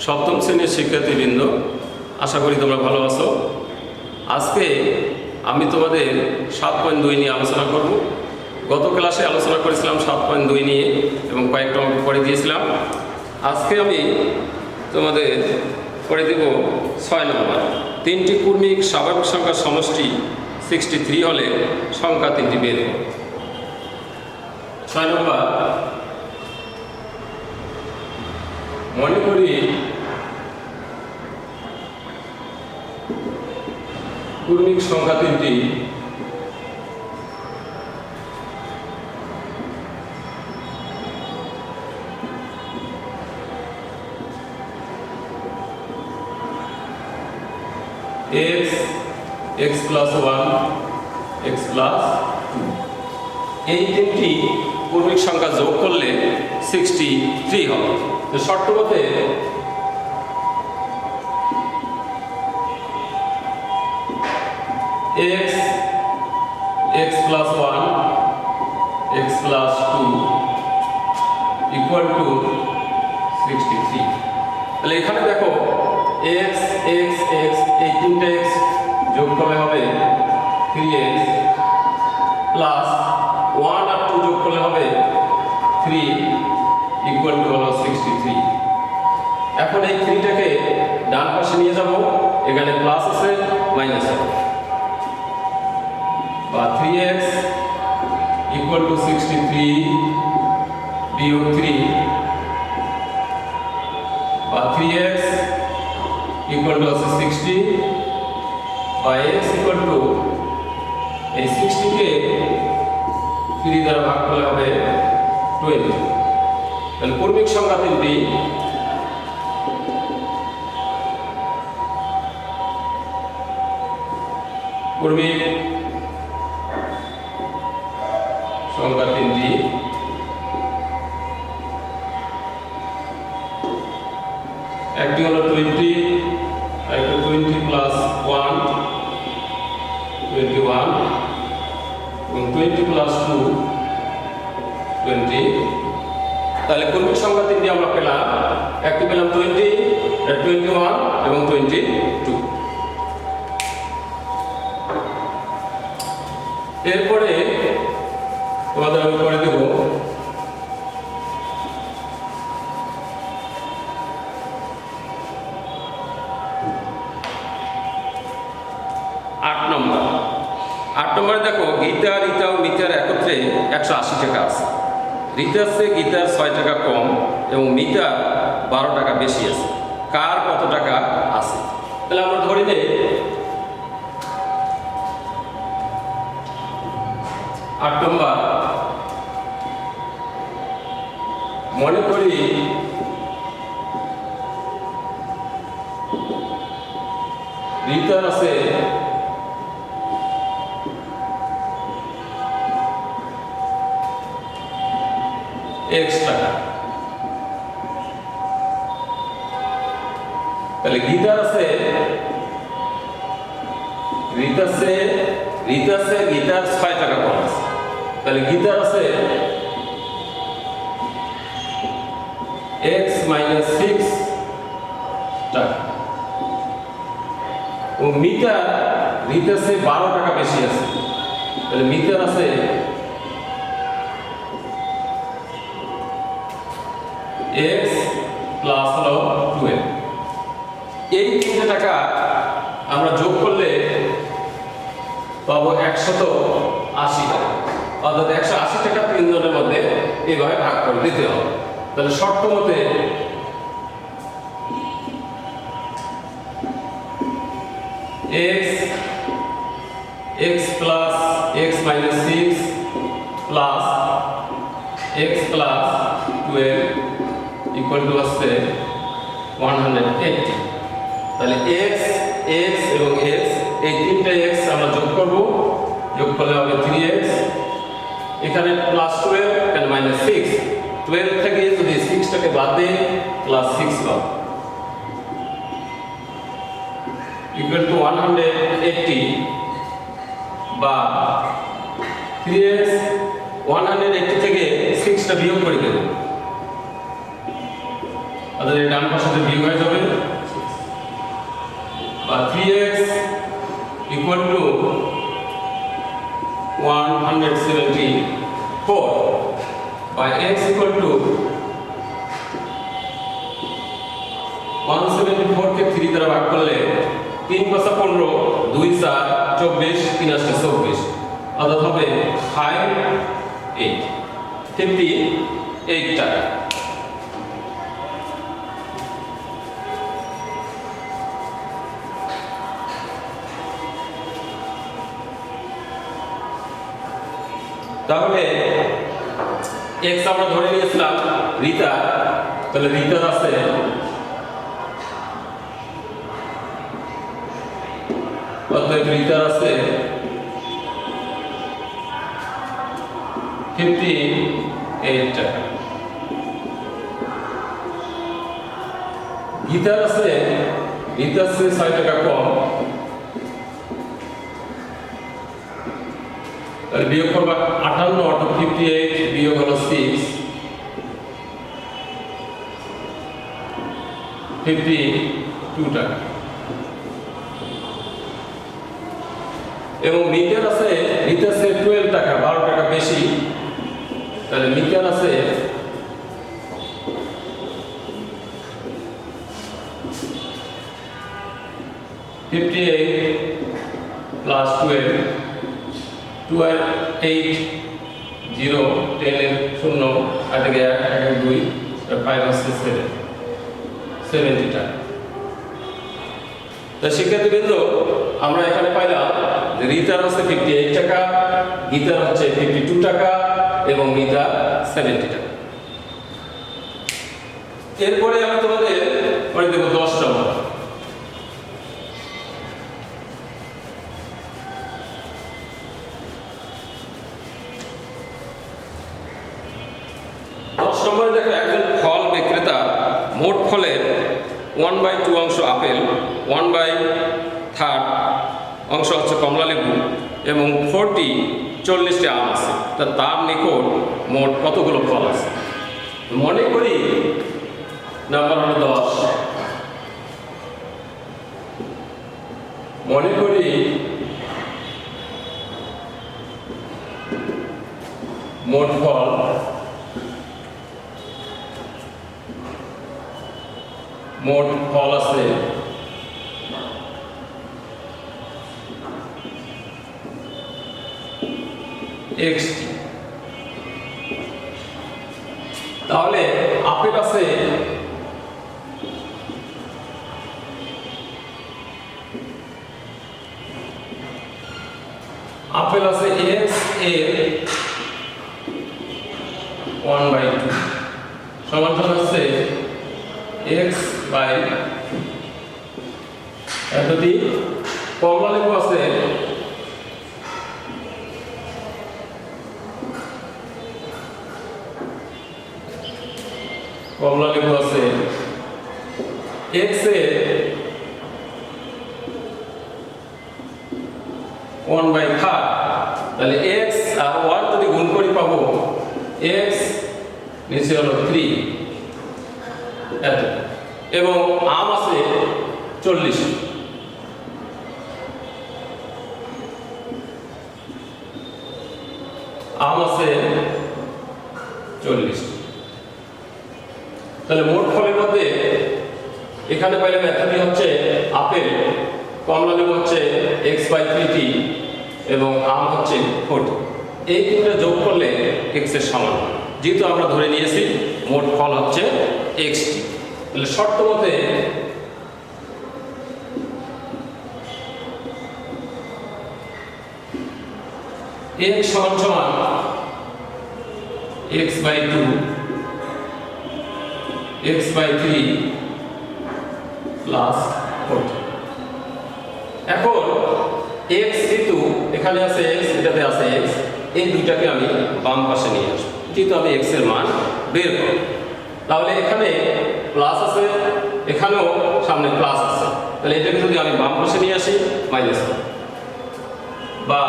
সপ্তম শ্রেণীর শিক্ষার্থীবৃন্দ, আশা করি তোমরা ভালো আছো। আজকে আমি তোমাদের 7.2 নিয়ে আলোচনা করব। গত ক্লাসে আলোচনা করেছিলাম 7.2 নিয়ে এবং কয়েকটা অঙ্ক করে দিয়েছিলাম। আজকে আমি তোমাদের করে দেব 6 নম্বর। 3টি কর্মিক স্বাভাবিক সংখ্যার সমষ্টি 63 হলে সংখ্যা 3টি বের করো। 6 নম্বর, মনে করি কর্মিক সংখ্যা 3টি x, x plus 1, x plus 2। এই তিনটি কর্মিক সংখ্যা যোগ করলে 63 হবে। তো শর্ত মতে x, x plus 1, x plus 2 equal to 63। তাহলে এখানে দেখো x, x, x, এই তিনটে x যোগ করলে হবে 3x প্লাস 1 আর 2 যোগ করলে হবে 3 ইকুয়াল টু হলো 63। এখন এই 3টাকে ডান পাশে নিয়ে যাব, এখানে প্লাস আছে মাইনাস আছে, বা 3x ইকুয়াল টু 63 বিয়োগ 3 বা 3x ইকুয়াল টু আছে 60 বা x ইকুয়াল টু এই 60 কে 3 দ্বারা ভাগ করলে হবে 20। তাহলে কর্মিক সংখ্যা 3টি কর্মিক সংখ্যা 3টি একটি হলো 20, একটা 20 প্লাস 1 21 এবং 20 প্লাস 2 20। তাহলে কর্মিক সংখ্যা 3টি আমরা পেলাম, একটি পেলাম 20, 21 এবং 22। এরপরে তোমাদের আমি করে দেব 8 নম্বর। 8 নম্বরে দেখো গীতা, রীতা ও মিতার একত্রে 180 টাকা আছে। রীতার চেয়ে গীতার 6 টাকা কম এবং মিতার 12 টাকা বেশি আছে। কার কত টাকা আছে? তাহলে আমরা ধরে নেই 8 নম্বর, মনে করি রীতার আছে x টাকা। তাহলে গীতার আছে গীতার 6 টাকা কম আছে। তাহলে গীতার আছে x minus 6 টাকা ও রীতার চেয়ে 12 টাকা বেশি আছে। তাহলে মিতার আছে x প্লাস হলো 12। এই 3 টাকা আমরা যোগ করলে পাবো 180 টাকা। অর্থাৎ 180 টাকা 3 জনের মধ্যে এইভাবে ভাগ করে দিতে হবে। তাহলে শর্ত মতে x plus x minus 6 plus x plus 12 equal to আসছে 180। তাহলে x এবং x, এই 3টে x আমরা যোগ করব, যোগ করলে হবে 3x, এখানে প্লাস 12, এখানে মাইনাস 6। 12 থেকে যদি 6টাকে বাদ দিই প্লাস 6 পাবো ইকুয়াল টু 180 বা 3x 180 থেকে 6টা বিয়োগ করে দেব অর্থাৎ এই ডান পাশে বিয়োগ হয়ে যাবে, বা 3x equal to 174 by x equal to 174 কে 3 দ্বারা ভাগ করলে 3 × 15 2 × 4 24 3 × 8 24 অর্থাৎ হবে 58 টাকা। তাহলে x আমরা ধরে নিয়েছিলাম রিতা, তাহলে রিতার আছে অতএব রিতার আছে 58 টাকা। গীতার আছে, গীতার চেয়ে 6 টাকা কম, তাহলে বিয়োগ করবা 58 অর্থাৎ 58 বিয়োগ হলো 6 52 টাকা। এবং মিটার আছে, মিটার সে 12 টাকা 12 টাকা বেশি, তাহলে মিটার আছে 58 প্লাস 12 12 8 0 10 এর 0 আর থেকে 1 1 2 5 আছে 7 70 টাকা। তো শিক্ষার্থীবৃন্দ আমরা এখানে পাইলাম যে রিতার হচ্ছে 58 টাকা, গীতার হচ্ছে 52 টাকা এবং মিতা 70 টাকা। এরপরে আমি তোমাদের পরে দেব 10 নম্বর। 10 নম্বরে দেখো একজন ফল বিক্রেতা মোট ফলের 1/2 অংশ আপেল, 1/3 অংশ হচ্ছে কমলা লেবু এবং 40টি আম আছে, তা তার নিকট মোট কতগুলো ফল আছে? মনে করি নাম্বার হলো 10। মনে করি মোট ফল আছে x। তাহলে আপেল আছে x এর 1/2 সমান হচ্ছে x বাই যদি কমলা লেবু আছে x এর 1/3, তাহলে x আর 1 যদি গুণ করি পাবো x নিচে হলো 3 এত। এবং আম আছে 40, আম আছে 40। তাহলে মোট ফলের মধ্যে এখানে পাইলাম এতটি হচ্ছে আপেল, কমলা লেবু হচ্ছে x/3t এবং আম হচ্ছে 40। এই তিনটা যোগ করলে x এর সমান, যেহেতু আমরা ধরে নিয়েছি মোট ফল হচ্ছে xt। তাহলে শর্ত মতে x সমান x/2 x/3 প্লাস 40। এখন x যেহেতু এখানে আছে x, এটাতে আছে x, এই দুইটাকে আমি বাম পাশে নিয়ে আসবো, যেহেতু আমি x এর মান বের করব। তাহলে এখানে প্লাস আছে, এখানেও সামনে প্লাস আছে, তাহলে এটাকে যদি আমি বাম পাশে নিয়ে আসি মাইনাস বা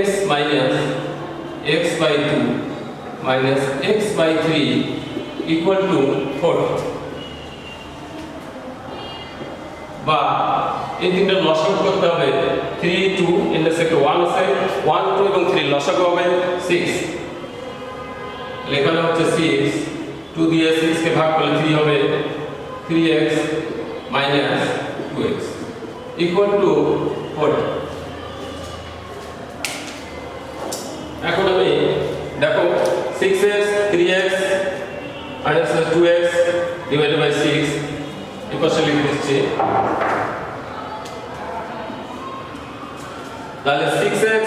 x minus x/2 minus x/3 equal to 40। বা এই তিনটা লসাগু করতে হবে 3 2 ইন্টারসেক্ট 1 আছে 1 2 এবং 3 লসাগু হবে 6 এখানে হচ্ছে 6 2 দিয়ে 6 কে ভাগ করলে 3 হবে 3x minus 2x equal to 40 এখন আমি দেখো 6x 3x minus 2x divided by 6 এই পাশে লিখে দিচ্ছি তাহলে 6x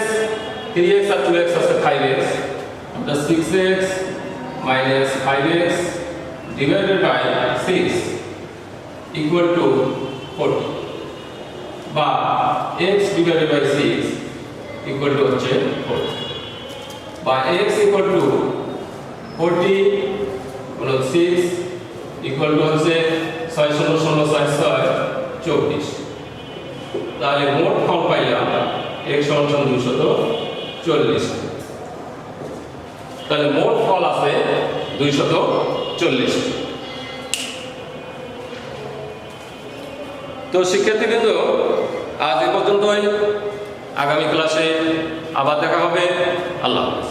3x আর 2x আছে 5x the 6x minus 5x divided by 6 equal to 40 বা x divided by 6 equal to হচ্ছে 40 বা x equal to 40 হলো 6 equal to হচ্ছে 6 0 0 6 6 24 তাহলে মোট ফল পাইলাম x সমান 240 তাহলে মোট ফল আছে 240 তো শিক্ষার্থীবৃন্দ আজ এ পর্যন্তই আগামী ক্লাসে আবার দেখা হবে আল্লাহ হাফেজ।